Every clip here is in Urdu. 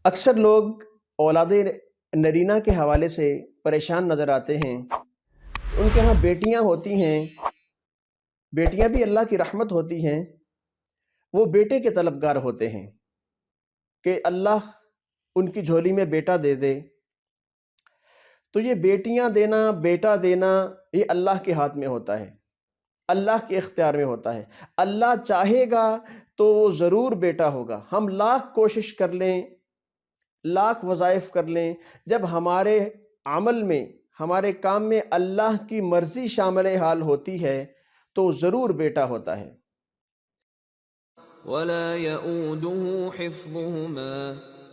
اکثر لوگ اولاد نرینہ کے حوالے سے پریشان نظر آتے ہیں کہ ان کے ہاں بیٹیاں ہوتی ہیں، بیٹیاں بھی اللہ کی رحمت ہوتی ہیں، وہ بیٹے کے طلبگار ہوتے ہیں کہ اللہ ان کی جھولی میں بیٹا دے دے۔ تو یہ بیٹیاں دینا، بیٹا دینا، یہ اللہ کے ہاتھ میں ہوتا ہے، اللہ کے اختیار میں ہوتا ہے۔ اللہ چاہے گا تو وہ ضرور بیٹا ہوگا، ہم لاکھ کوشش کر لیں، لاکھ وظائف کر لیں، جب ہمارے عمل میں، ہمارے کام میں اللہ کی مرضی شامل حال ہوتی ہے تو ضرور بیٹا ہوتا ہے۔ ولا يؤوده حفظهما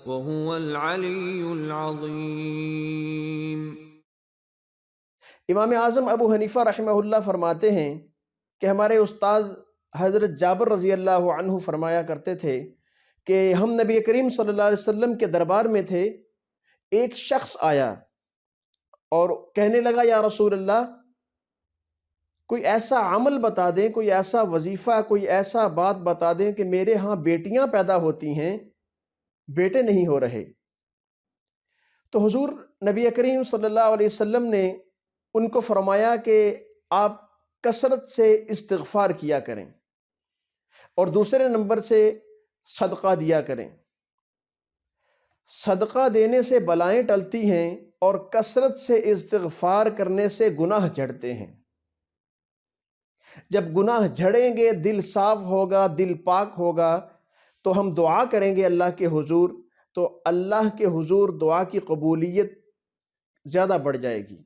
وهو العلي العظيم۔ امام اعظم ابو حنیفہ رحمہ اللہ فرماتے ہیں کہ ہمارے استاد حضرت جابر رضی اللہ عنہ فرمایا کرتے تھے کہ ہم نبی کریم صلی اللہ علیہ وسلم کے دربار میں تھے، ایک شخص آیا اور کہنے لگا یا رسول اللہ کوئی ایسا عمل بتا دیں، کوئی ایسا وظیفہ، کوئی ایسا بات بتا دیں کہ میرے ہاں بیٹیاں پیدا ہوتی ہیں، بیٹے نہیں ہو رہے۔ تو حضور نبی کریم صلی اللہ علیہ وسلم نے ان کو فرمایا کہ آپ کثرت سے استغفار کیا کریں اور دوسرے نمبر سے صدقہ دیا کریں۔ صدقہ دینے سے بلائیں ٹلتی ہیں اور کثرت سے استغفار کرنے سے گناہ جھڑتے ہیں۔ جب گناہ جھڑیں گے، دل صاف ہوگا، دل پاک ہوگا، تو ہم دعا کریں گے اللہ کے حضور، تو اللہ کے حضور دعا کی قبولیت زیادہ بڑھ جائے گی۔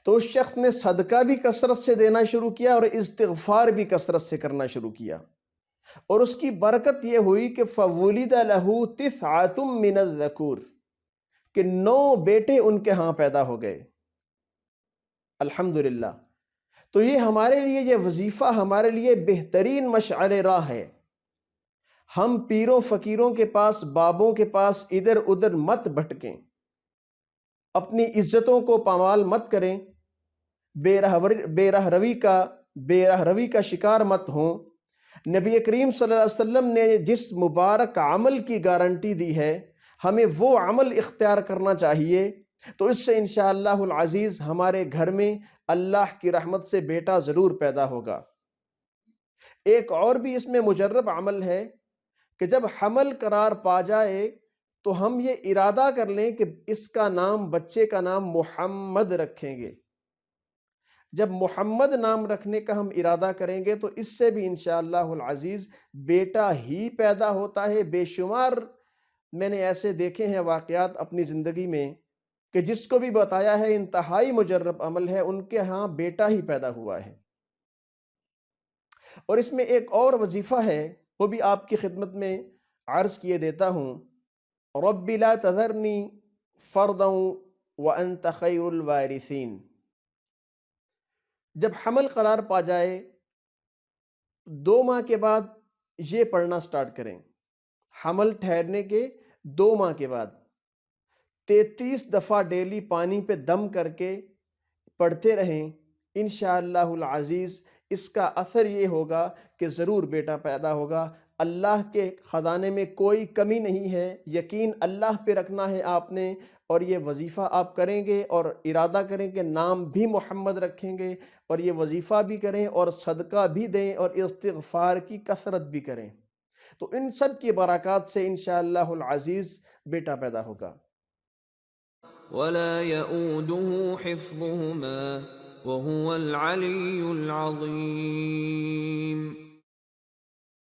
تو اس شخص نے صدقہ بھی کثرت سے دینا شروع کیا اور استغفار بھی کثرت سے کرنا شروع کیا، اور اس کی برکت یہ ہوئی کہ فَوُلِدَ لَهُ تِسْعَةٌ مِّنَ الذُّكُورِ، کہ 9 بیٹے ان کے ہاں پیدا ہو گئے۔ الحمدللہ۔ تو یہ ہمارے لیے، یہ وظیفہ ہمارے لیے بہترین مشعل راہ ہے۔ ہم پیروں فقیروں کے پاس، بابوں کے پاس ادھر ادھر مت بھٹکیں، اپنی عزتوں کو پامال مت کریں، بے راہ روی کا شکار مت ہوں۔ نبی کریم صلی اللہ علیہ وسلم نے جس مبارک عمل کی گارنٹی دی ہے، ہمیں وہ عمل اختیار کرنا چاہیے، تو اس سے انشاءاللہ العزیز ہمارے گھر میں اللہ کی رحمت سے بیٹا ضرور پیدا ہوگا۔ ایک اور بھی اس میں مجرب عمل ہے کہ جب حمل قرار پا جائے تو ہم یہ ارادہ کر لیں کہ اس کا نام، بچے کا نام محمد رکھیں گے۔ جب محمد نام رکھنے کا ہم ارادہ کریں گے تو اس سے بھی انشاءاللہ العزیز بیٹا ہی پیدا ہوتا ہے۔ بے شمار میں نے ایسے دیکھے ہیں واقعات اپنی زندگی میں کہ جس کو بھی بتایا ہے انتہائی مجرب عمل ہے، ان کے ہاں بیٹا ہی پیدا ہوا ہے۔ اور اس میں ایک اور وظیفہ ہے، وہ بھی آپ کی خدمت میں عرض کیے دیتا ہوں۔ رب لا تذرنی فردا وانت خیر الوارثین۔ جب حمل قرار پا جائے 2 ماہ کے بعد یہ پڑھنا سٹارٹ کریں، حمل ٹھہرنے کے 2 ماہ کے بعد 33 دفعہ ڈیلی پانی پہ دم کر کے پڑھتے رہیں، انشاءاللہ العزیز اس کا اثر یہ ہوگا کہ ضرور بیٹا پیدا ہوگا۔ اللہ کے خزانے میں کوئی کمی نہیں ہے، یقین اللہ پہ رکھنا ہے آپ نے، اور یہ وظیفہ آپ کریں گے اور ارادہ کریں کہ نام بھی محمد رکھیں گے، اور یہ وظیفہ بھی کریں اور صدقہ بھی دیں اور استغفار کی کثرت بھی کریں، تو ان سب کی برکات سے انشاءاللہ العزیز بیٹا پیدا ہوگا۔ ولا يؤوده حفظهما وهو العلي العظيم۔